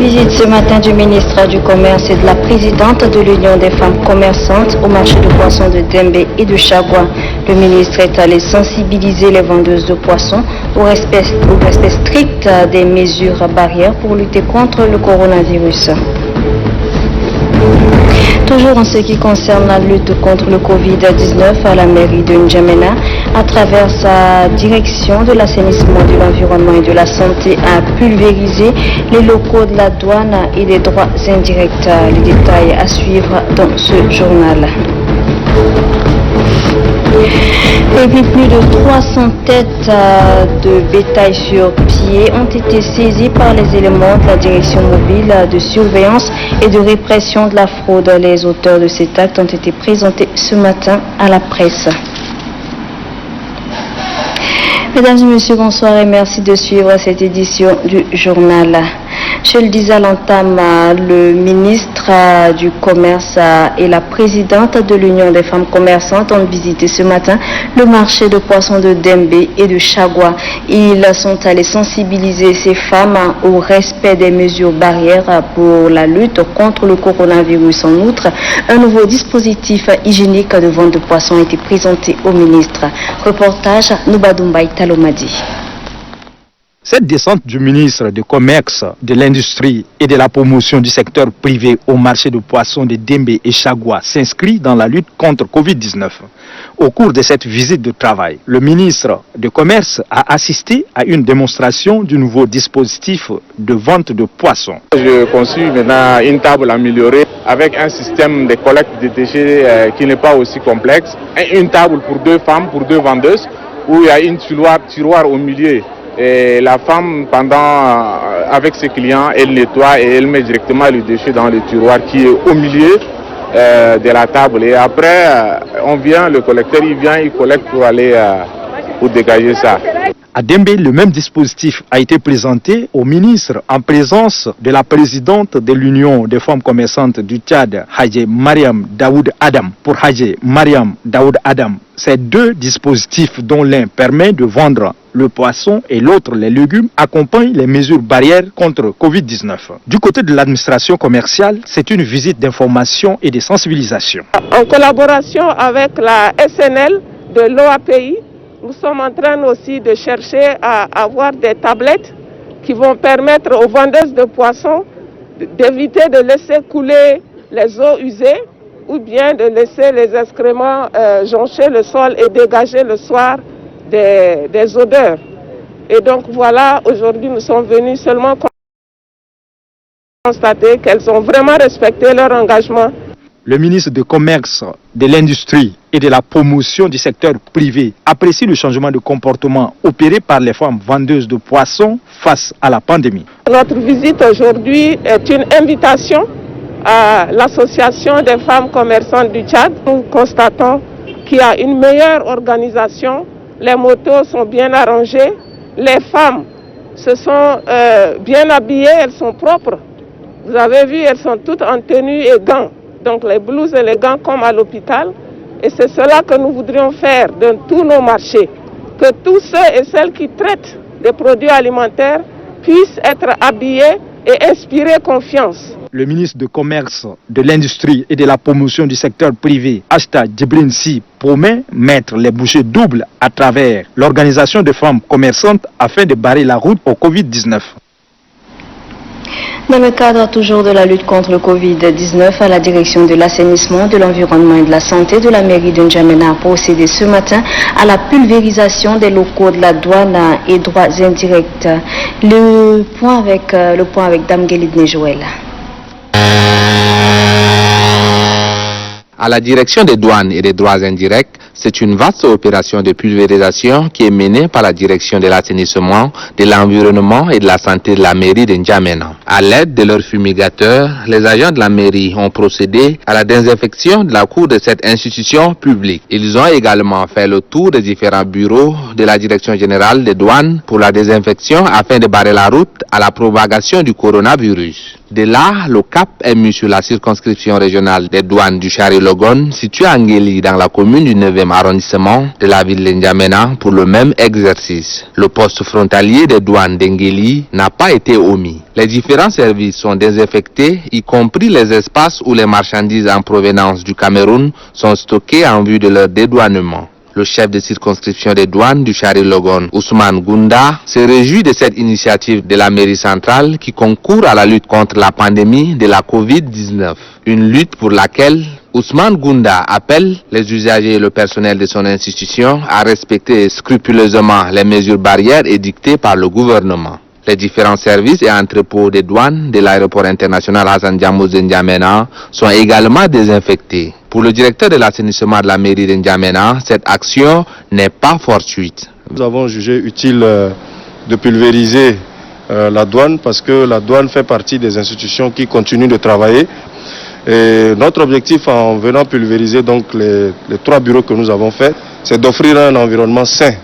Visite ce matin du ministre du Commerce et de la présidente de l'Union des femmes commerçantes au marché de poissons de Dembé et de Chagua. Le ministre est allé sensibiliser les vendeuses de poissons au respect strict des mesures barrières pour lutter contre le coronavirus. Toujours en ce qui concerne la lutte contre le Covid-19, à la mairie de N'Djamena, à travers sa direction de l'assainissement de l'environnement et de la santé, a pulvérisé les locaux de la douane et des droits indirects. Les détails à suivre dans ce journal. Et puis plus de 300 têtes de bétail sur pied ont été saisies par les éléments de la direction mobile de surveillance et de répression de la fraude. Les auteurs de cet acte ont été présentés ce matin à la presse. Mesdames et messieurs, bonsoir et merci de suivre cette édition du journal. Je le disais à l'entame, le ministre du Commerce et la présidente de l'Union des femmes commerçantes ont visité ce matin le marché de poissons de Dembé et de Chagua. Ils sont allés sensibiliser ces femmes au respect des mesures barrières pour la lutte contre le coronavirus. En outre, un nouveau dispositif hygiénique de vente de poissons a été présenté au ministre. Reportage Noubadoumbaï Talomadi. Cette descente du ministre du Commerce, de l'Industrie et de la Promotion du secteur privé au marché de poissons de Dembé et Chagua s'inscrit dans la lutte contre Covid-19. Au cours de cette visite de travail, le ministre du Commerce a assisté à une démonstration du nouveau dispositif de vente de poissons. Je conçu maintenant une table améliorée avec un système de collecte de déchets qui n'est pas aussi complexe. Une table pour deux femmes, pour deux vendeuses, où il y a une tiroir au milieu. Et la femme, avec ses clients, elle nettoie et elle met directement le déchet dans le tiroir qui est au milieu de la table. Et après, le collecteur, il collecte pour dégager ça. À Dembé, le même dispositif a été présenté au ministre en présence de la présidente de l'Union des femmes commerçantes du Tchad, Hadje Mariam Daoud Adam. Pour Hadje Mariam Daoud Adam, ces deux dispositifs dont l'un permet de vendre le poisson et l'autre les légumes accompagnent les mesures barrières contre Covid-19. Du côté de l'administration commerciale, c'est une visite d'information et de sensibilisation. En collaboration avec la SNL de l'OAPI, nous sommes en train aussi de chercher à avoir des tablettes qui vont permettre aux vendeuses de poissons d'éviter de laisser couler les eaux usées ou bien de laisser les excréments joncher le sol et dégager le soir des odeurs. Et donc voilà, aujourd'hui nous sommes venus seulement constater qu'elles ont vraiment respecté leur engagement. Le ministre du Commerce, de l'Industrie et de la Promotion du secteur privé apprécie le changement de comportement opéré par les femmes vendeuses de poissons face à la pandémie. Notre visite aujourd'hui est une invitation à l'association des femmes commerçantes du Tchad. Nous constatons qu'il y a une meilleure organisation, les motos sont bien arrangées, les femmes se sont bien habillées, elles sont propres. Vous avez vu, elles sont toutes en tenue et gants. Donc les blouses et les gants comme à l'hôpital. Et c'est cela que nous voudrions faire dans tous nos marchés. Que tous ceux et celles qui traitent des produits alimentaires puissent être habillés et inspirer confiance. Le ministre du Commerce, de l'Industrie et de la Promotion du secteur privé, Ashta Djibrinsi, promet mettre les bouchées doubles à travers l'organisation des femmes commerçantes afin de barrer la route au Covid-19. Dans le cadre toujours de la lutte contre le Covid-19, à la direction de l'assainissement, de l'environnement et de la santé de la mairie de N'Djamena a procédé ce matin à la pulvérisation des locaux de la douane et droits indirects. Le point avec Dame Guélide Joël. À la direction des douanes et des droits indirects, c'est une vaste opération de pulvérisation qui est menée par la direction de l'assainissement, de l'environnement et de la santé de la mairie de N'Djamena. À l'aide de leurs fumigateurs, les agents de la mairie ont procédé à la désinfection de la cour de cette institution publique. Ils ont également fait le tour des différents bureaux de la direction générale des douanes pour la désinfection afin de barrer la route à la propagation du coronavirus. De là, le cap est mis sur la circonscription régionale des douanes du Chari-Logon, située à Nguéli dans la commune du 9e arrondissement de la ville de N'Djamena pour le même exercice. Le poste frontalier des douanes d'Nguéli n'a pas été omis. Les différents services sont désinfectés, y compris les espaces où les marchandises en provenance du Cameroun sont stockées en vue de leur dédouanement. Le chef de circonscription des douanes du Chari-Logon, Ousmane Gounda, se réjouit de cette initiative de la mairie centrale qui concourt à la lutte contre la pandémie de la Covid-19. Une lutte pour laquelle Ousmane Gounda appelle les usagers et le personnel de son institution à respecter scrupuleusement les mesures barrières édictées par le gouvernement. Les différents services et entrepôts des douanes de l'aéroport international Hassan Diamouz de N'Djamena sont également désinfectés. Pour le directeur de l'assainissement de la mairie de N'Djamena, cette action n'est pas fortuite. Nous avons jugé utile de pulvériser la douane parce que la douane fait partie des institutions qui continuent de travailler. Et notre objectif en venant pulvériser donc les 3 bureaux que nous avons faits, c'est d'offrir un environnement sain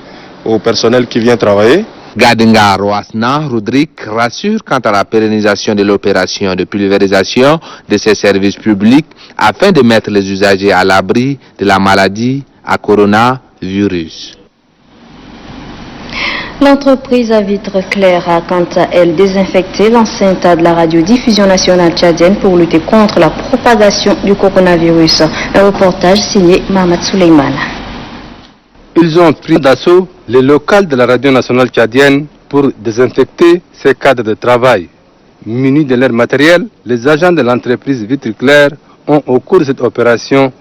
au personnel qui vient travailler. Gadenga Roasna Rodrigue rassure quant à la pérennisation de l'opération de pulvérisation de ces services publics afin de mettre les usagers à l'abri de la maladie à coronavirus. L'entreprise à vitres claires a quant à elle désinfecté l'enceinte de la radiodiffusion nationale tchadienne pour lutter contre la propagation du coronavirus. Un reportage signé Mohamed Souleymane. Ils ont pris d'assaut les locales de la radio nationale tchadienne pour désinfecter ces cadres de travail. Munis de leur matériel, les agents de l'entreprise Vitres Claires ont au cours de cette opération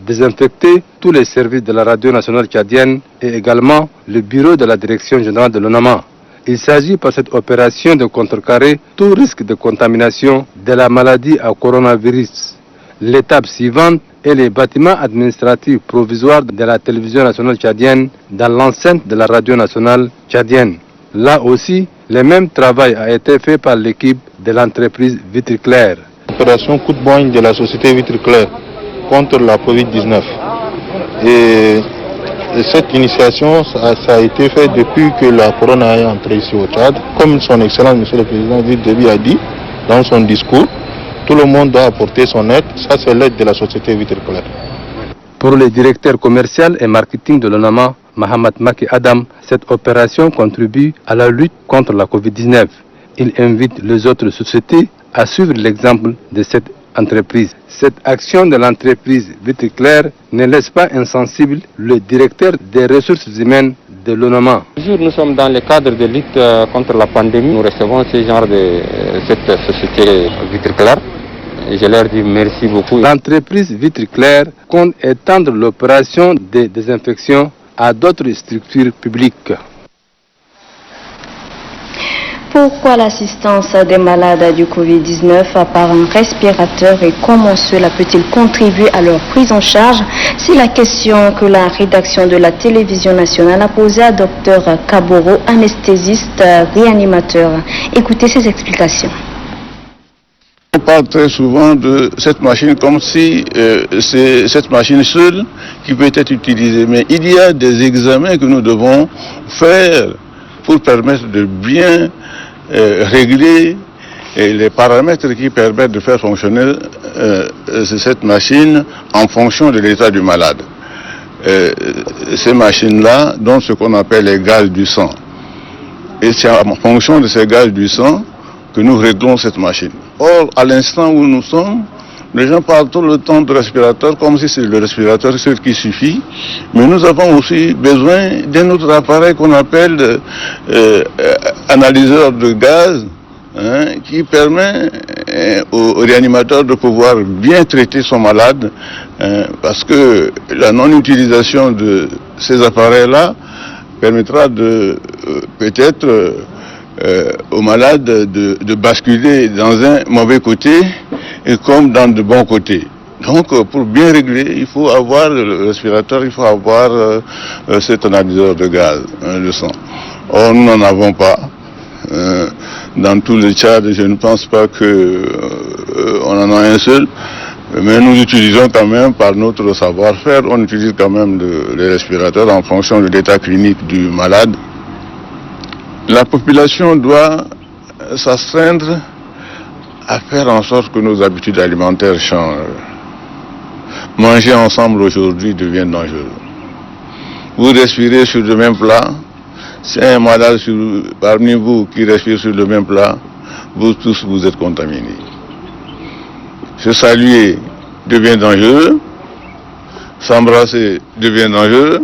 désinfecté tous les services de la radio nationale tchadienne et également le bureau de la direction générale de l'ONAMA. Il s'agit par cette opération de contrecarrer tout risque de contamination de la maladie à coronavirus. L'étape suivante est les bâtiments administratifs provisoires de la télévision nationale tchadienne dans l'enceinte de la radio nationale tchadienne. Là aussi, le même travail a été fait par l'équipe de l'entreprise Vitres Claires. L'opération coup de poing de la société Vitres Claires contre la Covid-19. Et cette initiation, ça a été fait depuis que la corona est entrée ici au Tchad. Comme son Excellence Monsieur le Président Vitre Déby a dit dans son discours, tout le monde doit apporter son aide. Ça, c'est l'aide de la société Vitres Claires. Pour le directeur commercial et marketing de l'ONAMA, Mohamed Maki Adam, cette opération contribue à la lutte contre la Covid-19. Il invite les autres sociétés à suivre l'exemple de cette entreprise. Cette action de l'entreprise Vitres Claires ne laisse pas insensible le directeur des ressources humaines de l'ONAMA. Toujours, nous sommes dans le cadre de lutte contre la pandémie. Nous recevons ce genre de cette société Vitres Claires. Et je leur dis merci beaucoup. L'entreprise Vitres Claires compte étendre l'opération de désinfection à d'autres structures publiques. Pourquoi l'assistance des malades du Covid-19 par un respirateur et comment cela peut-il contribuer à leur prise en charge? C'est la question que la rédaction de la télévision nationale a posée à Dr Kaboro, anesthésiste réanimateur. Écoutez ses explications. On parle très souvent de cette machine comme si c'est cette machine seule qui peut être utilisée. Mais il y a des examens que nous devons faire pour permettre de bien régler les paramètres qui permettent de faire fonctionner cette machine en fonction de l'état du malade. Ces machines-là donnent ce qu'on appelle les gaz du sang. Et c'est en fonction de ces gaz du sang que nous réglons cette machine. Or, à l'instant où nous sommes, les gens parlent tout le temps de respirateur comme si c'est le respirateur seul qui suffit. Mais nous avons aussi besoin d'un autre appareil qu'on appelle analyseur de gaz, qui permet au réanimateur de pouvoir bien traiter son malade, parce que la non-utilisation de ces appareils-là permettra de peut-être aux malades de basculer dans un mauvais côté et comme dans de bons côtés. Donc pour bien régler, il faut avoir le respirateur, il faut avoir cet analyseur de gaz, de sang. Or nous n'en avons pas. Dans tout le Tchad, je ne pense pas qu'on en a un seul, mais nous utilisons quand même par notre savoir-faire, on utilise quand même les respirateurs en fonction de l'état clinique du malade. La population doit s'astreindre à faire en sorte que nos habitudes alimentaires changent. Manger ensemble aujourd'hui devient dangereux. Vous respirez sur le même plat, c'est un malade parmi vous qui respire sur le même plat, vous tous vous êtes contaminés. Se saluer devient dangereux, s'embrasser devient dangereux.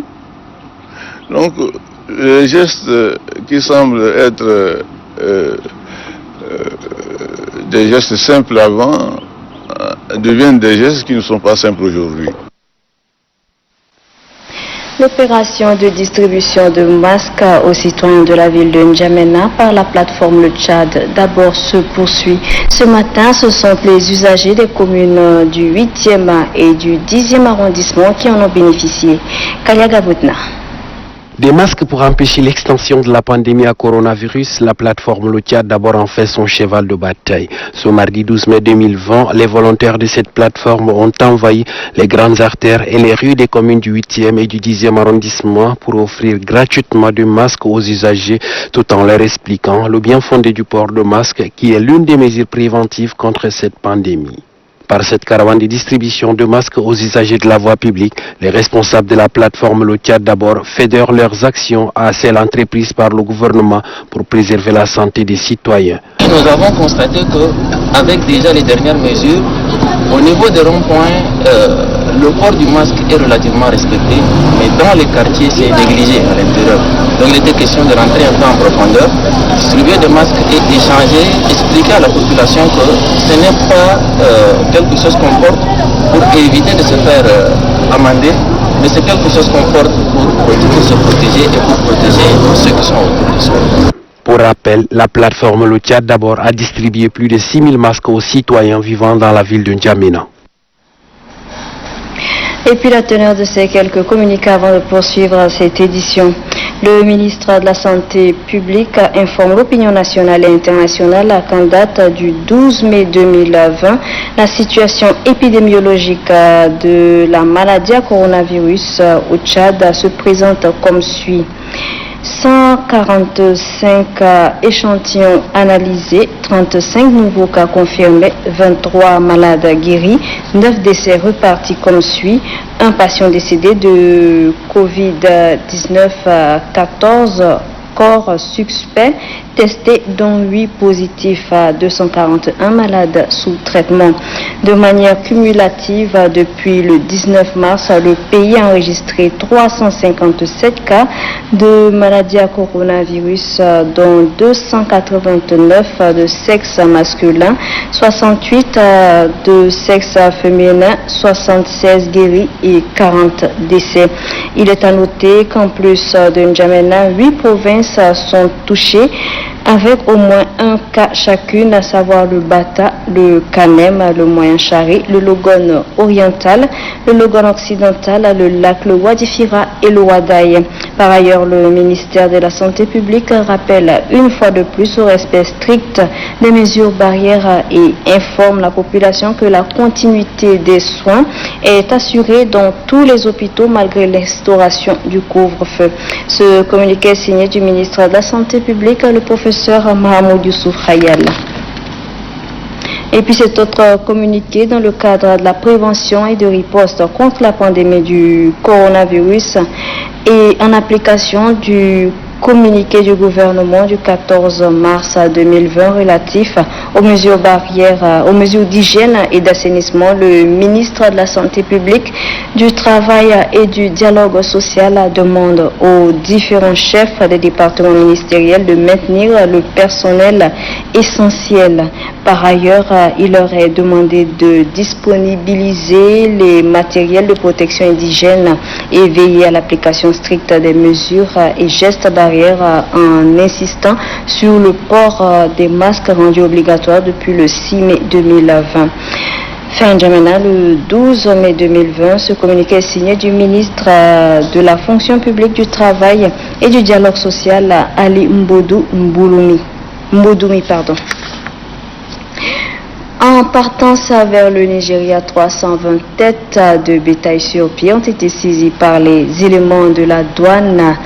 Donc les gestes qui semblent être des gestes simples avant deviennent des gestes qui ne sont pas simples aujourd'hui. L'opération de distribution de masques aux citoyens de la ville de N'Djamena par la plateforme Le Tchad d'abord se poursuit. Ce matin, ce sont les usagers des communes du 8e et du 10e arrondissement qui en ont bénéficié. Kaliaga Boutna. Des masques pour empêcher l'extension de la pandémie à coronavirus, la plateforme Le Tchad d'abord en fait son cheval de bataille. Ce mardi 12 mai 2020, les volontaires de cette plateforme ont envahi les grandes artères et les rues des communes du 8e et du 10e arrondissement pour offrir gratuitement des masques aux usagers tout en leur expliquant le bien fondé du port de masque qui est l'une des mesures préventives contre cette pandémie. Par cette caravane de distribution de masques aux usagers de la voie publique, les responsables de la plateforme Le Tchad d'abord fédèrent leurs actions à celles entreprises par le gouvernement pour préserver la santé des citoyens. Nous avons constaté qu'avec déjà les dernières mesures, au niveau des ronds-points, le port du masque est relativement respecté, mais dans les quartiers, c'est négligé à l'intérieur. Donc il était question de rentrer un peu en profondeur, distribuer des masques et échanger, expliquer à la population que ce n'est pas quelque chose qu'on porte pour éviter de se faire amender, mais c'est quelque chose qu'on porte pour se protéger et pour protéger ceux qui sont autour de soi. Pour rappel, la plateforme Le Tchad d'abord a distribué plus de 6000 masques aux citoyens vivant dans la ville de N'Djamena. Et puis la teneur de ces quelques communiqués avant de poursuivre cette édition. Le ministre de la Santé publique informe l'opinion nationale et internationale qu'en date du 12 mai 2020, la situation épidémiologique de la maladie à coronavirus au Tchad se présente comme suit. 145 échantillons analysés, 35 nouveaux cas confirmés, 23 malades guéris, 9 décès repartis comme suit, un patient décédé de Covid-19, 14 corps suspects testés, dont 8 positifs, 241 malades sous traitement. De manière cumulative, depuis le 19 mars, le pays a enregistré 357 cas de maladie à coronavirus, dont 289 de sexe masculin, 68 de sexe féminin, 76 guéris et 40 décès. Il est à noter qu'en plus de N'Djamena, 8 provinces sont touchées avec au moins un cas chacune, à savoir le Bata, le Kanem, le Moyen-Chari, le Logone oriental, le Logone occidental, le lac, le Wadifira et le Wadaï. Par ailleurs, le ministère de la Santé publique rappelle une fois de plus au respect strict des mesures barrières et informe la population que la continuité des soins est assurée dans tous les hôpitaux malgré l'instauration du couvre-feu. Ce communiqué est signé du ministre de la Santé publique, le professeur Mahamoud Youssouf Khayal. Et puis cet autre communiqué dans le cadre de la prévention et de riposte contre la pandémie du coronavirus et en application du communiqué du gouvernement du 14 mars 2020 relatif aux mesures barrières, aux mesures d'hygiène et d'assainissement, le ministre de la Santé publique, du Travail et du Dialogue social demande aux différents chefs des départements ministériels de maintenir le personnel essentiel. Par ailleurs, il leur est demandé de disponibiliser les matériels de protection et d'hygiène et veiller à l'application stricte des mesures et gestes barrières en insistant sur le port des masques rendus obligatoires depuis le 6 mai 2020. Fin N'Djamena, le 12 mai 2020, ce communiqué est signé du ministre de la fonction publique, du travail et du dialogue social, Ali Mboudoumi. En partance vers le Nigeria, 320 têtes de bétail sur pied ont été saisies par les éléments de la douane,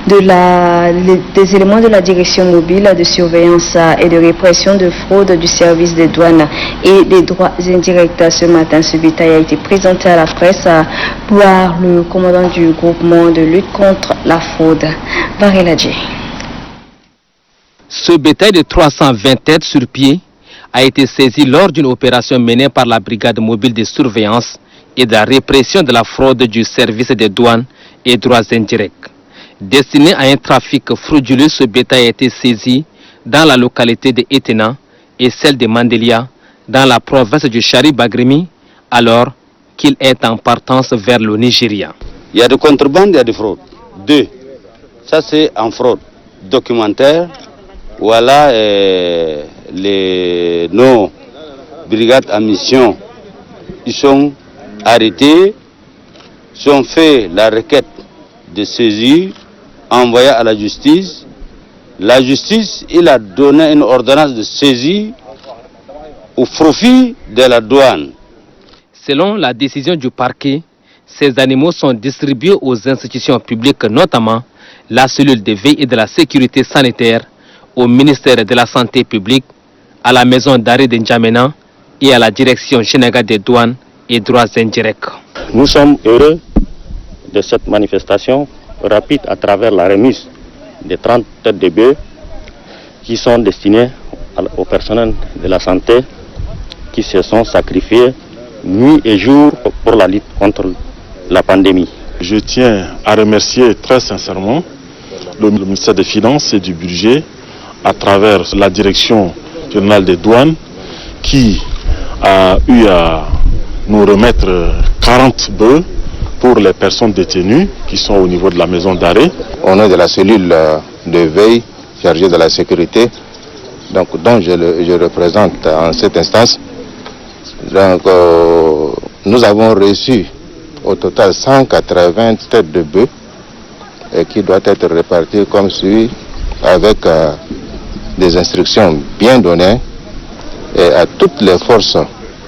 des éléments de la direction mobile de surveillance et de répression de fraude du service des douanes et des droits indirects. Ce matin, ce bétail a été présenté à la presse par le commandant du groupement de lutte contre la fraude, Vareladji. Ce bétail de 320 têtes sur pied a été saisi lors d'une opération menée par la brigade mobile de surveillance et de la répression de la fraude du service des douanes et droits indirects. Destiné à un trafic frauduleux, ce bétail a été saisi dans la localité de Etena et celle de Mandelia, dans la province du Chari-Bagrimi, alors qu'il est en partance vers le Nigeria. Il y a de contrebande, il y a de fraude. Deux, ça c'est en fraude documentaire. Voilà nos brigades en mission. Ils sont arrêtés, sont fait la requête de saisie, envoyée à la justice. La justice, il a donné une ordonnance de saisie au profit de la douane. Selon la décision du parquet, ces animaux sont distribués aux institutions publiques, notamment la cellule de veille et de la sécurité sanitaire, au ministère de la Santé publique, à la maison d'arrêt de N'Djamena et à la direction générale des douanes et droits indirects. Nous sommes heureux de cette manifestation rapide à travers la remise des 30 têtes de bœufs qui sont destinées au personnel de la santé qui se sont sacrifiés nuit et jour pour la lutte contre la pandémie. Je tiens à remercier très sincèrement le ministère des Finances et du Budget à travers la direction générale des douanes qui a eu à nous remettre 40 bœufs pour les personnes détenues qui sont au niveau de la maison d'arrêt. On est de la cellule de veille chargée de la sécurité, donc dont je représente en cette instance. Donc, nous avons reçu au total 180 têtes de bœufs qui doivent être réparties comme suit, avec des instructions bien données et à toutes les forces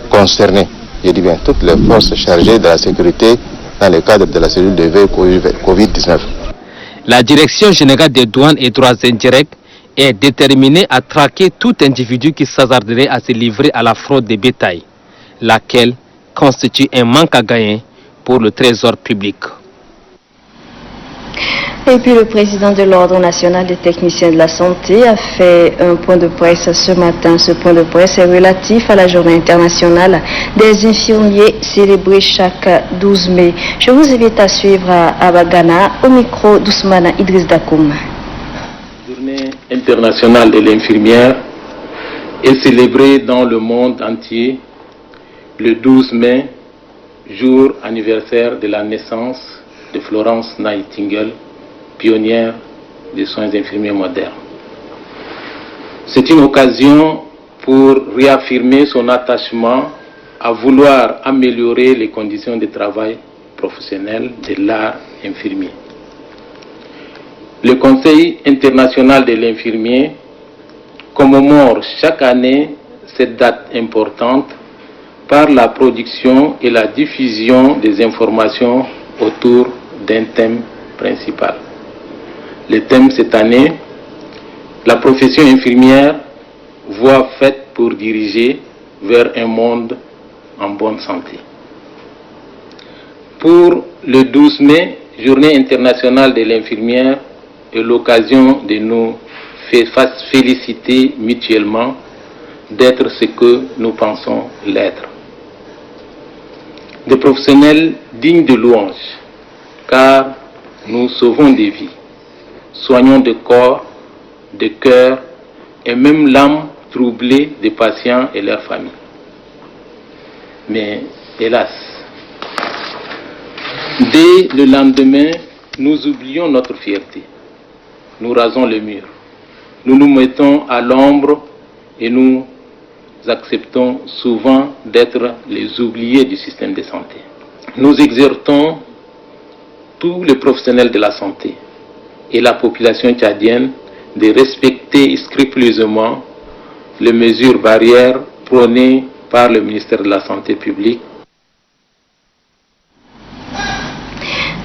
concernées, je dis bien toutes les forces chargées de la sécurité dans le cadre de la cellule de veille Covid-19. La Direction générale des douanes et droits indirects est déterminée à traquer tout individu qui s'hasarderait à se livrer à la fraude des bétails, laquelle constitue un manque à gagner pour le trésor public. Et puis le président de l'Ordre national des techniciens de la santé a fait un point de presse ce matin. Ce point de presse est relatif à la journée internationale des infirmiers célébrée chaque 12 mai. Je vous invite à suivre à Bagana au micro d'Ousmana Idriss Dakoum. La journée internationale de l'infirmière est célébrée dans le monde entier le 12 mai, jour anniversaire de la naissance de Florence Nightingale, pionnière des soins infirmiers modernes. C'est une occasion pour réaffirmer son attachement à vouloir améliorer les conditions de travail professionnel de l'art infirmier. Le Conseil international de l'infirmier commémore chaque année cette date importante par la production et la diffusion des informations autour d'un thème principal. Le thème cette année, la profession infirmière, voie faite pour diriger vers un monde en bonne santé. Pour le 12 mai, Journée internationale de l'infirmière, est l'occasion de nous féliciter mutuellement d'être ce que nous pensons l'être. Des professionnels dignes de louange, car nous sauvons des vies, soignons de corps, de cœur et même l'âme troublée des patients et leurs familles. Mais hélas, dès le lendemain, nous oublions notre fierté. Nous rasons le mur. Nous nous mettons à l'ombre et nous acceptons souvent d'être les oubliés du système de santé. Nous exhortons tous les professionnels de la santé et la population tchadienne de respecter scrupuleusement les mesures barrières prônées par le ministère de la Santé publique.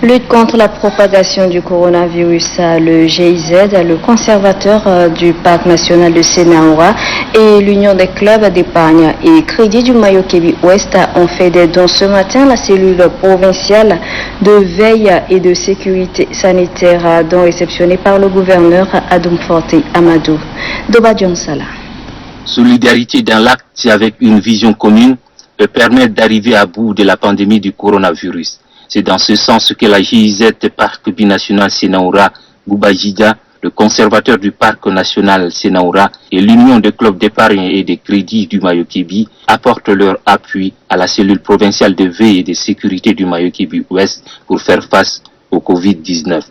Lutte contre la propagation du coronavirus, le GIZ, le conservateur du Parc national de Sénaoura et l'Union des clubs d'épargne et crédit du Mayo-Kébi-Ouest ont fait des dons ce matin à la cellule provinciale de veille et de sécurité sanitaire, dont réceptionné par le gouverneur Adoum Forte Amadou. Doba Djonsala. Solidarité dans l'acte avec une vision commune peut permettre d'arriver à bout de la pandémie du coronavirus. C'est dans ce sens que la GIZ Parc binational Sénaoura, Goubajida, le conservateur du Parc national Sénaoura et l'Union des clubs d'épargne et de crédit du Mayo-Kébi apportent leur appui à la cellule provinciale de veille et de sécurité du Mayo-Kébi-Ouest pour faire face au Covid-19.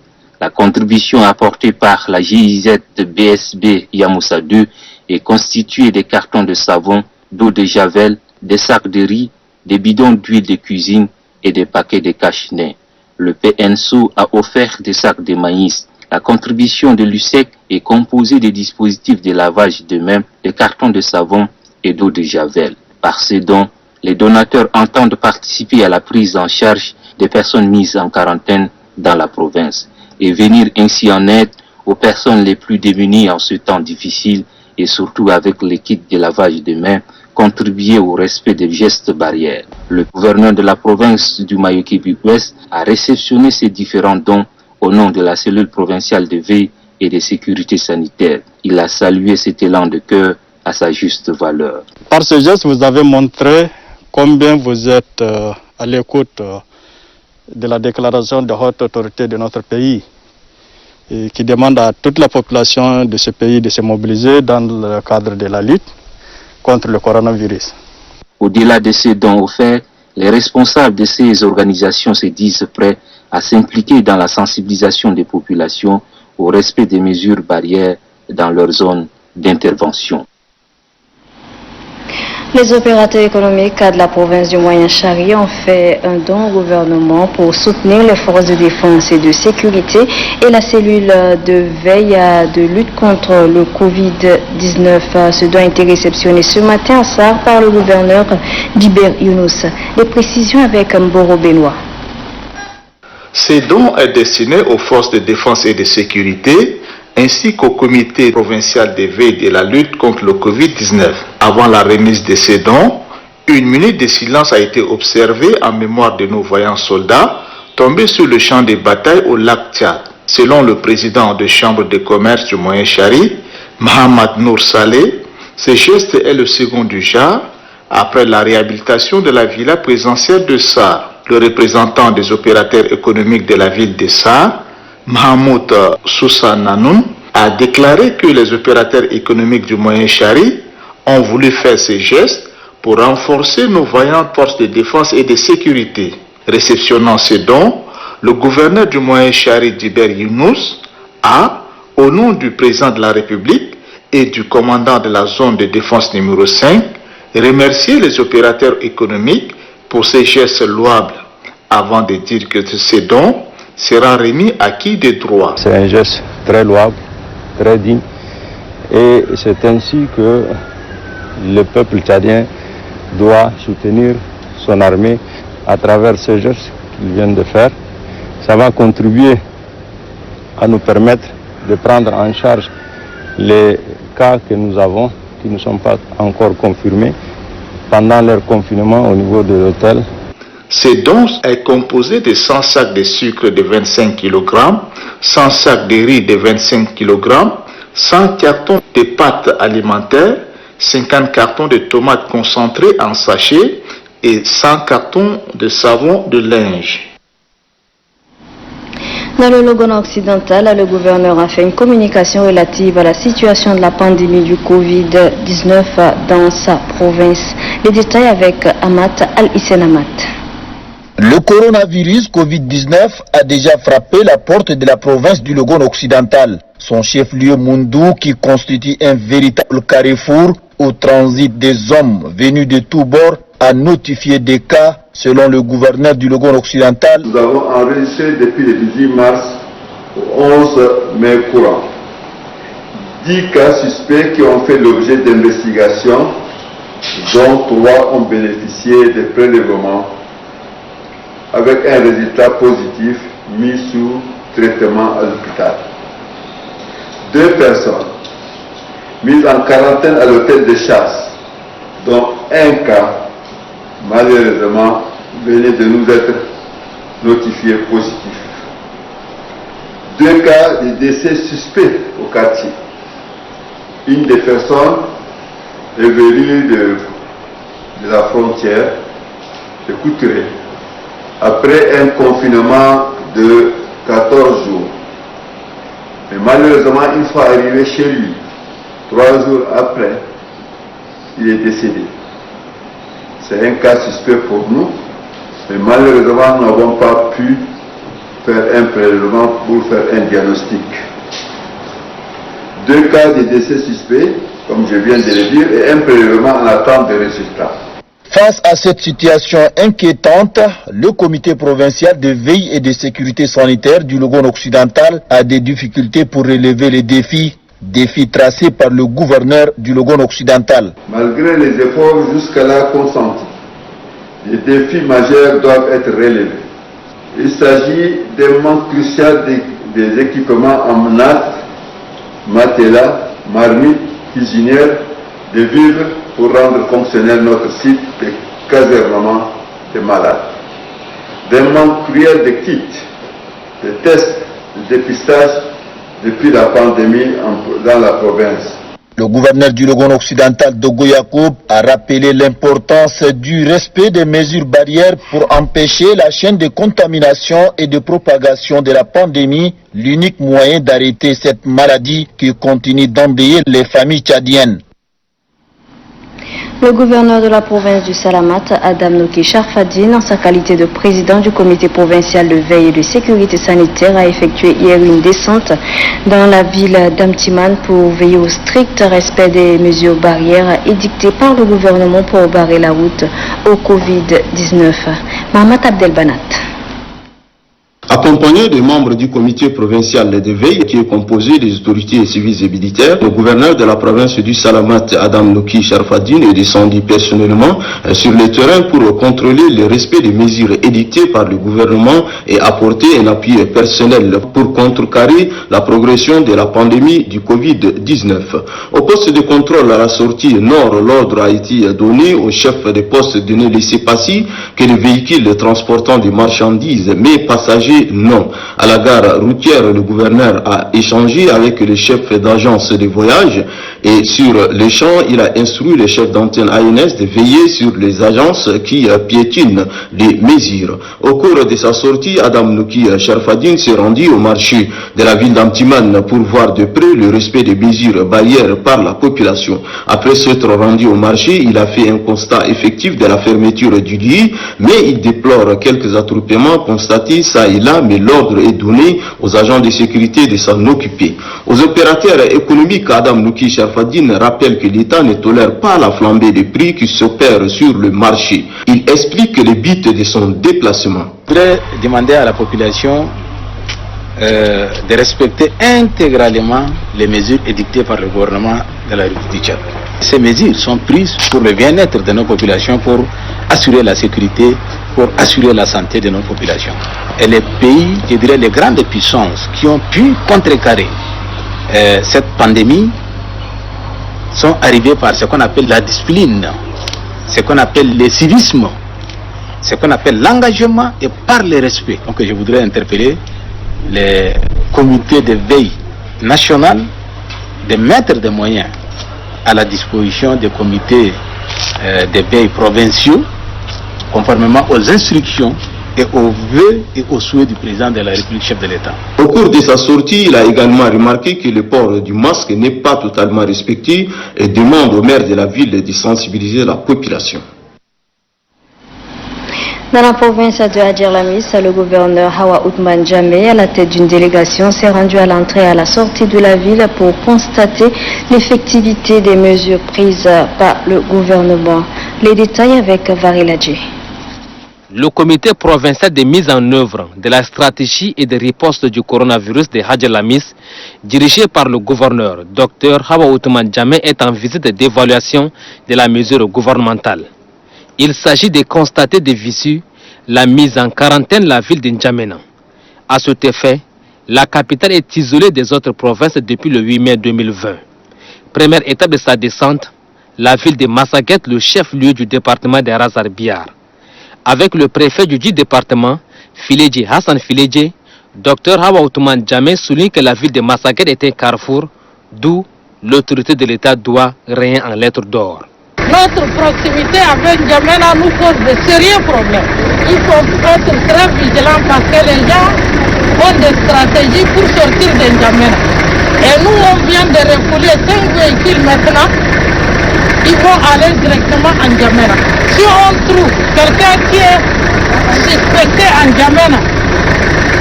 La contribution apportée par la GIZ BSB Yamoussa 2 est constituée de cartons de savon, d'eau de javel, des sacs de riz, des bidons d'huile de cuisine et des paquets de cache-nez. Le PNSO a offert des sacs de maïs. La contribution de l'USEC est composée des dispositifs de lavage de mains, de cartons de savon et d'eau de javel. Par ces dons, les donateurs entendent participer à la prise en charge des personnes mises en quarantaine dans la province et venir ainsi en aide aux personnes les plus démunies en ce temps difficile et surtout avec les kits de lavage de mains, contribuer au respect des gestes barrières. Le gouverneur de la province du Mayo-Kébi-Ouest a réceptionné ces différents dons au nom de la cellule provinciale de veille et de sécurité sanitaire. Il a salué cet élan de cœur à sa juste valeur. Par ce geste, vous avez montré combien vous êtes à l'écoute de la déclaration de haute autorité de notre pays, et qui demande à toute la population de ce pays de se mobiliser dans le cadre de la lutte contre le coronavirus. Au-delà de ces dons offerts, les responsables de ces organisations se disent prêts à s'impliquer dans la sensibilisation des populations au respect des mesures barrières dans leur zone d'intervention. Les opérateurs économiques de la province du Moyen-Chari ont fait un don au gouvernement pour soutenir les forces de défense et de sécurité et la cellule de veille de lutte contre le Covid-19. Ce don a été réceptionné ce matin à Sarre par le gouverneur Diber Younous. Les précisions avec Mboro Benoît. Ce don est destiné aux forces de défense et de sécurité ainsi qu'au comité provincial de veille de la lutte contre le Covid-19. Avant la remise de ces dons, une minute de silence a été observée en mémoire de nos voyants soldats tombés sur le champ de bataille au lac Tchad. Selon le président de Chambre de commerce du Moyen-Chari, Mohamed Nour Saleh, ce geste est le second du genre après la réhabilitation de la villa présidentielle de Sarre. Le représentant des opérateurs économiques de la ville de Sarre, Mahmoud Sousa Nanoun, a déclaré que les opérateurs économiques du Moyen-Chari ont voulu faire ces gestes pour renforcer nos vaillantes forces de défense et de sécurité. Réceptionnant ces dons, le gouverneur du Moyen-Chari Diber Younous a, au nom du président de la République et du commandant de la zone de défense numéro 5, remercié les opérateurs économiques pour ces gestes louables, avant de dire que ces dons sera remis à qui de droit. C'est un geste très louable, très digne, et c'est ainsi que le peuple tchadien doit soutenir son armée à travers ce geste qu'ils viennent de faire. Ça va contribuer à nous permettre de prendre en charge les cas que nous avons, qui ne sont pas encore confirmés, pendant leur confinement au niveau de l'hôtel. Ces dons est composé de 100 sacs de sucre de 25 kg, 100 sacs de riz de 25 kg, 100 cartons de pâtes alimentaires, 50 cartons de tomates concentrées en sachet et 100 cartons de savon de linge. Dans le Logone occidental, le gouverneur a fait une communication relative à la situation de la pandémie du Covid-19 dans sa province. Les détails avec Amat Al-Issenamat. Le coronavirus Covid-19 a déjà frappé la porte de la province du Logone occidental. Son chef-lieu Moundou, qui constitue un véritable carrefour au transit des hommes venus de tous bords, a notifié des cas. Selon le gouverneur du Logone occidental, nous avons enregistré depuis le 18 mars au 11 mai courant 10 cas suspects qui ont fait l'objet d'investigations dont 3 ont bénéficié des prélèvements avec un résultat positif mis sous traitement à l'hôpital. 2 personnes mises en quarantaine à l'hôtel de chasse, dont un cas, malheureusement, venait de nous être notifié positif. 2 cas de décès suspects au quartier. Une des personnes est venue de la frontière de Couteret après un confinement de 14 jours. Mais malheureusement, une fois arrivé chez lui, 3 jours après, il est décédé. C'est un cas suspect pour nous, mais malheureusement, nous n'avons pas pu faire un prélèvement pour faire un diagnostic. 2 cas de décès suspects, comme je viens de le dire, et un prélèvement en attente de résultats. Face à cette situation inquiétante, le comité provincial de veille et de sécurité sanitaire du Logone occidental a des difficultés pour relever les défis tracés par le gouverneur du Logone occidental. Malgré les efforts jusqu'à-là consentis, les défis majeurs doivent être relevés. Il s'agit d'un manque crucial des équipements en natte, matelas, marmites, cuisinières, de vivres pour rendre fonctionnel notre site de casernement des malades. D'un manque cruel de kits, de tests, de dépistage depuis la pandémie dans la province. Le gouverneur du Logone occidental, Dogo Yacoub, a rappelé l'importance du respect des mesures barrières pour empêcher la chaîne de contamination et de propagation de la pandémie, l'unique moyen d'arrêter cette maladie qui continue d'endeuiller les familles tchadiennes. Le gouverneur de la province du Salamat, Adam Noki Sharfadine, en sa qualité de président du comité provincial de veille et de sécurité sanitaire, a effectué hier une descente dans la ville d'Amtiman pour veiller au strict respect des mesures barrières édictées par le gouvernement pour barrer la route au Covid-19. Mohamed Abdelbanat. Accompagné des membres du comité provincial de veille qui est composé des autorités civiles et militaires, le gouverneur de la province du Salamat, Adam Noki Sharfadine, est descendu personnellement sur le terrain pour contrôler le respect des mesures édictées par le gouvernement et apporter un appui personnel pour contrecarrer la progression de la pandémie du Covid-19. Au poste de contrôle à la sortie nord, l'ordre a été donné au chef de poste de ne laisser passer que les véhicules transportant des marchandises, mais passagers non. À la gare routière, le gouverneur a échangé avec le chef d'agence de voyage et sur le champ, il a instruit le chef d'antenne ANS de veiller sur les agences qui piétinent les mesures. Au cours de sa sortie, Adam Noki Sharfadine s'est rendu au marché de la ville d'Amtiman pour voir de près le respect des mesures barrières par la population. Après s'être rendu au marché, il a fait un constat effectif de la fermeture du lit, mais il déplore quelques attroupements constatés ça et là, mais l'ordre est donné aux agents de sécurité de s'en occuper. Aux opérateurs économiques, Adam Noki Sharfadine rappelle que l'État ne tolère pas la flambée des prix qui s'opère sur le marché. Il explique le but de son déplacement. Je voudrais demander à la population de respecter intégralement les mesures édictées par le gouvernement de la République du Tchad. Ces mesures sont prises pour le bien-être de nos populations, pour assurer la sécurité, pour assurer la santé de nos populations. Et les pays, je dirais les grandes puissances qui ont pu contrecarrer cette pandémie sont arrivés par ce qu'on appelle la discipline, ce qu'on appelle le civisme, ce qu'on appelle l'engagement et par le respect. Donc je voudrais interpeller les comités de veille national de mettre des moyens à la disposition des comités de veille provinciaux conformément aux instructions et aux vœux et aux souhaits du président de la République, chef de l'État. Au cours de sa sortie, il a également remarqué que le port du masque n'est pas totalement respecté et demande au maire de la ville de sensibiliser la population. Dans la province de Hadjer-Lamis, le gouverneur Hawa Othman Jammeh, à la tête d'une délégation, s'est rendu à l'entrée et à la sortie de la ville pour constater l'effectivité des mesures prises par le gouvernement. Les détails avec Variladji. le comité provincial de mise en œuvre de la stratégie et de riposte du coronavirus de Hadj Lamis, dirigé par le gouverneur Dr Hawa Ousmane Diamé, est en visite d'évaluation de la mesure gouvernementale. Il s'agit de constater de visu la mise en quarantaine de la ville de N'Djamena. À cet effet, la capitale est isolée des autres provinces depuis le 8 mai 2020. Première étape de sa descente, la ville de Massaguet, le chef-lieu du département de Razar Biar. Avec le préfet du dit département, Filedji Hassan Filedji, Dr Hawa Ousmane Diamé souligne que la ville de Massaguet est un carrefour, d'où l'autorité de l'État doit régner en lettres d'or. Notre proximité avec N'Djamena nous pose de sérieux problèmes. Il faut être très vigilant parce que les gens ont des stratégies pour sortir de N'Djamena. Et nous, on vient de refouler 5 véhicules maintenant. Ils vont aller directement à N'Djamena. Si on trouve quelqu'un qui est suspecté à N'Djamena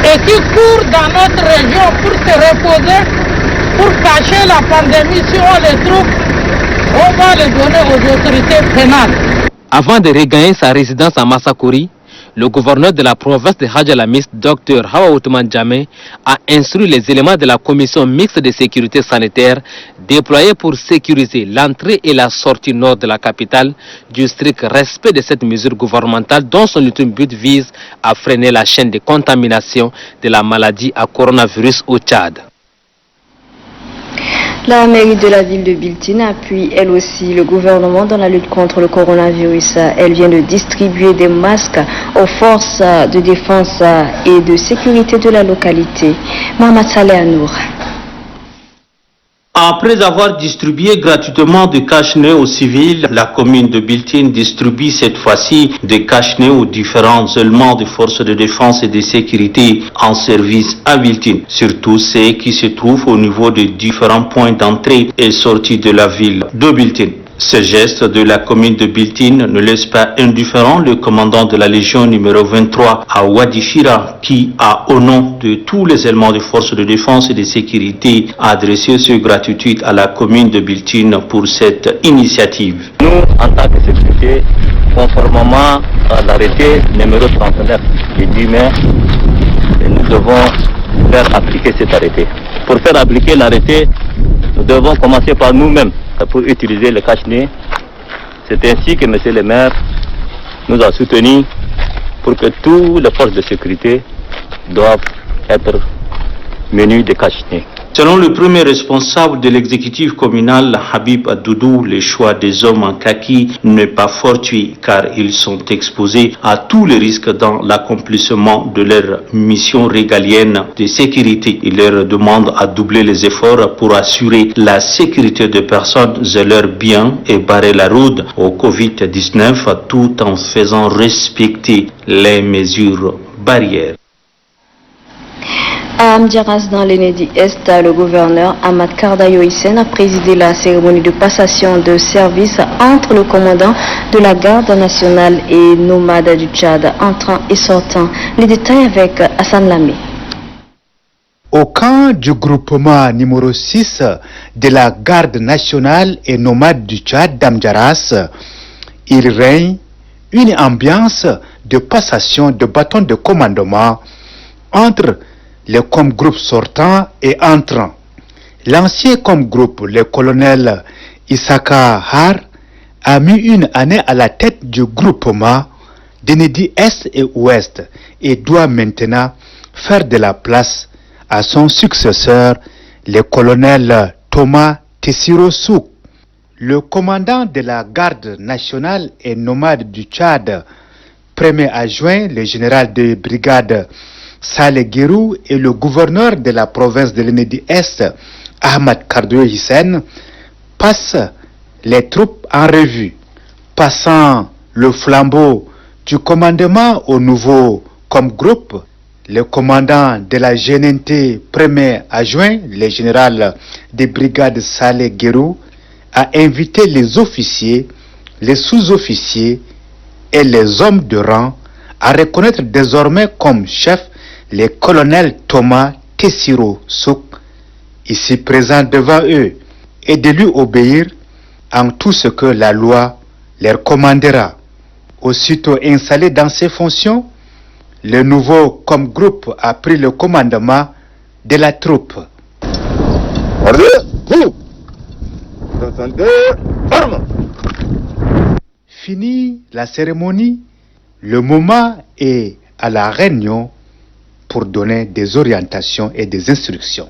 et qui court dans notre région pour se reposer, pour cacher la pandémie, si on les trouve, on va les donner aux autorités pénales. Avant de regagner sa résidence à Massakouri, le gouverneur de la province de Hadj Lamis, Dr Hawa Ousmane Diamé, a instruit les éléments de la commission mixte de sécurité sanitaire déployés pour sécuriser l'entrée et la sortie nord de la capitale du strict respect de cette mesure gouvernementale dont son ultime but vise à freiner la chaîne de contamination de la maladie à coronavirus au Tchad. La mairie de la ville de Biltine appuie elle aussi le gouvernement dans la lutte contre le coronavirus. Elle vient de distribuer des masques aux forces de défense et de sécurité de la localité. Mohamed Saleh Anour. Après avoir distribué gratuitement des cache-nez aux civils, la commune de Biltine distribue cette fois-ci des cache-nez aux différents éléments des forces de défense et de sécurité en service à Biltine, surtout ceux qui se trouvent au niveau des différents points d'entrée et sortie de la ville de Biltine. Ce geste de la commune de Biltine ne laisse pas indifférent le commandant de la Légion numéro 23 à Wadifira qui a, au nom de tous les éléments des forces de défense et de sécurité, adressé ce gratitude à la commune de Biltine pour cette initiative. Nous, en tant que sécurité, conformément à l'arrêté numéro 39 du 10 mai, nous devons faire appliquer cet arrêté. Pour faire appliquer l'arrêté, nous devons commencer par nous-mêmes pour utiliser le cache-nez. C'est ainsi que M. le maire nous a soutenus pour que toutes les forces de sécurité doivent être munies de cache-nez. Selon le premier responsable de l'exécutif communal, Habib Adoudou, le choix des hommes en kaki n'est pas fortuit car ils sont exposés à tous les risques dans l'accomplissement de leur mission régalienne de sécurité. Il leur demande à doubler les efforts pour assurer la sécurité des personnes et leurs biens et barrer la route au Covid-19 tout en faisant respecter les mesures barrières. À Amdiaras, dans l'Enedi Est, le gouverneur Ahmad Kardayo Hissène a présidé la cérémonie de passation de service entre le commandant de la garde nationale et nomade du Tchad, entrant et sortant. Les détails avec Hassan Lamé. Au camp du groupement numéro 6 de la garde nationale et nomade du Tchad d'Amdiaras, il règne une ambiance de passation de bâton de commandement entre les com-groupes sortants et entrants. L'ancien com-groupe, le colonel Issaka Har, a mis une année à la tête du groupement d'Enedi Est et Ouest et doit maintenant faire de la place à son successeur, le colonel Thomas Tessiro Souk. Le commandant de la garde nationale et nomade du Tchad, premier adjoint, le général de brigade Saleh Guérou et le gouverneur de la province de l'Enedi Est, Ahmad Kardayo Hissène, passent les troupes en revue, passant le flambeau du commandement au nouveau comme groupe. Le commandant de la GNT premier adjoint, le général de brigade Saleh Guérou, a invité les officiers, les sous-officiers et les hommes de rang à reconnaître désormais comme chef le colonel Thomas Tessiro Souk, ici présent devant eux, et de lui obéir en tout ce que la loi leur commandera. Aussitôt installé dans ses fonctions, le nouveau groupe a pris le commandement de la troupe. Fini la cérémonie, le moment est à la réunion pour donner des orientations et des instructions.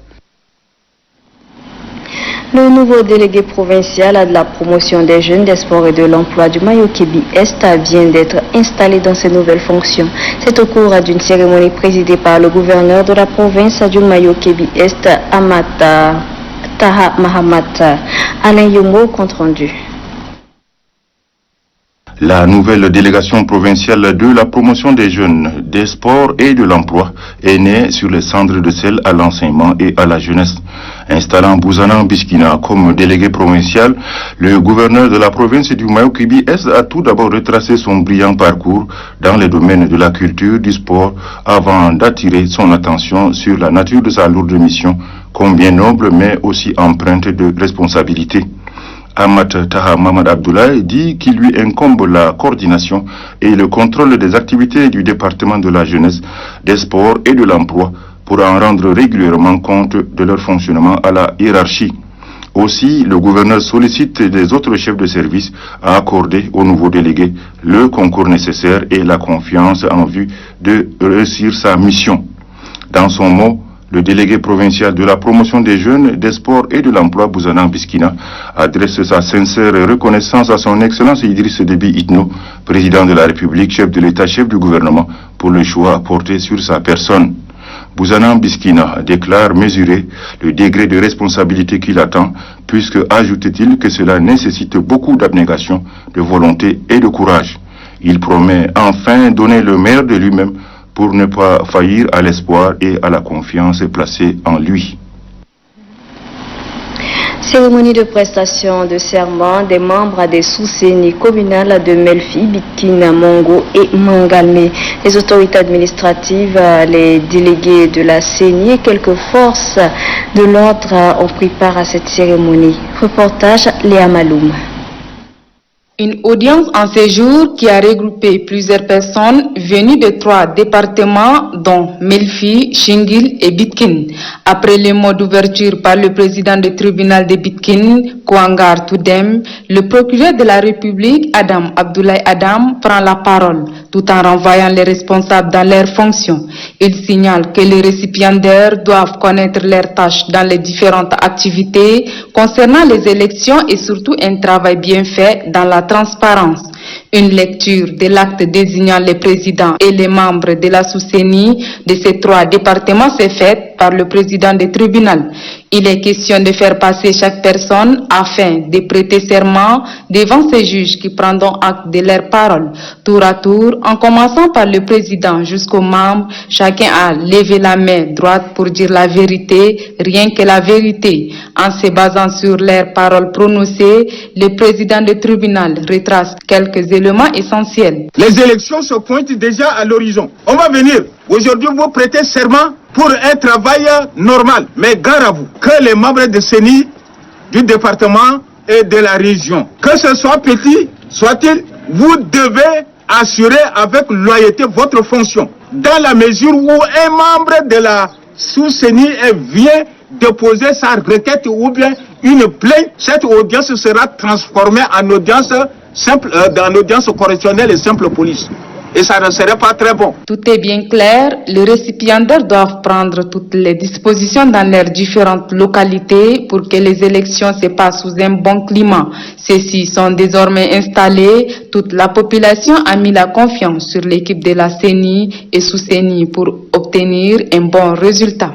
Le nouveau délégué provincial de la promotion des jeunes, des sports et de l'emploi du Mayo-Kébi-Est vient d'être installé dans ses nouvelles fonctions. C'est au cours d'une cérémonie présidée par le gouverneur de la province du Mayo-Kébi-Est, Amata Taha Mahamata. Alain Yomo, compte rendu. La nouvelle délégation provinciale de la promotion des jeunes, des sports et de l'emploi est née sur les cendres de celle à l'enseignement et à la jeunesse. Installant Bouzana Biskina comme délégué provincial, le gouverneur de la province du Mayo-Kébi-Est a tout d'abord retracé son brillant parcours dans les domaines de la culture, du sport, avant d'attirer son attention sur la nature de sa lourde mission, combien noble mais aussi empreinte de responsabilité. Ahmad Taha Mamad Abdoulaye dit qu'il lui incombe la coordination et le contrôle des activités du département de la jeunesse, des sports et de l'emploi pour en rendre régulièrement compte de leur fonctionnement à la hiérarchie. Aussi, le gouverneur sollicite des autres chefs de service à accorder aux nouveaux délégués le concours nécessaire et la confiance en vue de réussir sa mission. Dans son mot, le délégué provincial de la promotion des jeunes, des sports et de l'emploi, Bouzana Biskina, adresse sa sincère reconnaissance à son Excellence Idriss Déby Itno, président de la République, chef de l'État, chef du gouvernement, pour le choix porté sur sa personne. Bouzana Biskina déclare mesurer le degré de responsabilité qu'il attend, puisque, ajoute-t-il, que cela nécessite beaucoup d'abnégation, de volonté et de courage. Il promet enfin donner le meilleur de lui-même pour ne pas faillir à l'espoir et à la confiance placée en lui. Cérémonie de prestation de serment des membres des sous-CENI communales de Melfi, Bitkine, Mongo et Mangalmé. Les autorités administratives, les délégués de la CENI et quelques forces de l'ordre ont pris part à cette cérémonie. Reportage Léa Maloum. Une audience en séjour qui a regroupé plusieurs personnes venues de 3 départements dont Melfi, Shingil et Bitkine. Après les mots d'ouverture par le président du tribunal de Bitkine, Kouangar Toudem, le procureur de la République, Adam Abdoulaye Adam, prend la parole tout en renvoyant les responsables dans leurs fonctions. Il signale que les récipiendaires doivent connaître leurs tâches dans les différentes activités concernant les élections et surtout un travail bien fait dans la transparence. Une lecture de l'acte désignant les présidents et les membres de la sous-CENI de ces 3 départements s'est faite par le président du tribunal. Il est question de faire passer chaque personne afin de prêter serment devant ces juges qui prendront acte de leurs paroles. Tour à tour, en commençant par le président jusqu'aux membres, chacun a levé la main droite pour dire la vérité, rien que la vérité. En se basant sur leurs paroles prononcées, le président du tribunal retrace quelques éléments essentiels. Les élections se pointent déjà à l'horizon. On va venir aujourd'hui vous prêter serment pour un travail normal. Mais gare à vous, que les membres de CENI, du département et de la région, que ce soit petit, soit-il, vous devez assurer avec loyauté votre fonction. Dans la mesure où un membre de la sous-CENI vient déposer sa requête ou bien une plainte, cette audience sera transformée en audience simple, en audience correctionnelle et simple police. Et ça ne serait pas très bon. Tout est bien clair, les récipiendaires doivent prendre toutes les dispositions dans leurs différentes localités pour que les élections se passent sous un bon climat. Ceux-ci sont désormais installés, toute la population a mis la confiance sur l'équipe de la CENI et sous-CENI pour obtenir un bon résultat.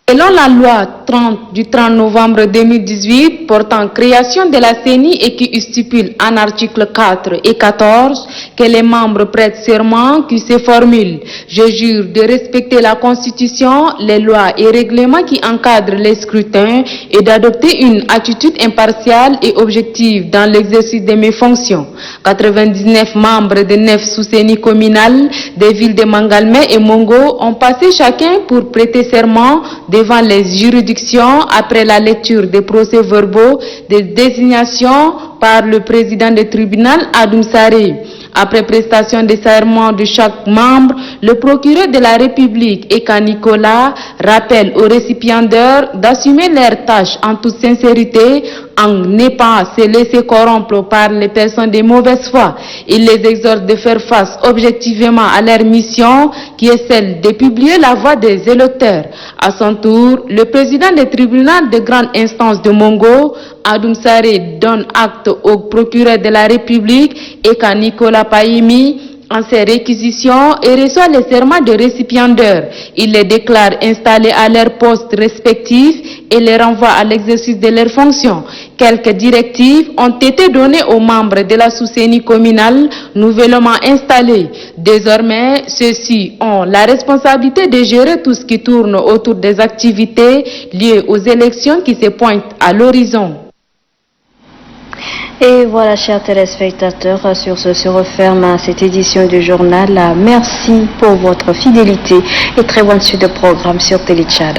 Selon la loi 30 du 30 novembre 2018 portant création de la CENI et qui stipule en article 4 et 14 que les membres prêtent serment qui se formulent « Je jure de respecter la Constitution, les lois et règlements qui encadrent les scrutins et d'adopter une attitude impartiale et objective dans l'exercice de mes fonctions ». 99 membres de 9 sous-CENI communales des villes de Mangalmé et Mongo ont passé chacun pour prêter serment devant les juridictions après la lecture des procès-verbaux des désignations par le président du tribunal Adoum Saré. Après prestation des serments de chaque membre, le procureur de la République, Eka Nicolas, rappelle aux récipiendaires d'assumer leurs tâches en toute sincérité, en ne pas se laisser corrompre par les personnes de mauvaise foi. Il les exhorte de faire face objectivement à leur mission, qui est celle de publier la voix des électeurs. À son tour, le président du tribunal de grande instance de Mongo, Adoum Saré, donne acte au procureur de la République, Eka Nicolas Paimi, en ses réquisitions et reçoit les serments de récipiendaires. Il les déclare installés à leurs postes respectifs et les renvoie à l'exercice de leurs fonctions. Quelques directives ont été données aux membres de la sous-CENI communale nouvellement installés. Désormais, ceux-ci ont la responsabilité de gérer tout ce qui tourne autour des activités liées aux élections qui se pointent à l'horizon. Et voilà, chers téléspectateurs, sur ce se referme cette édition du journal. Merci pour votre fidélité et très bonne suite de programme sur Télé Tchad.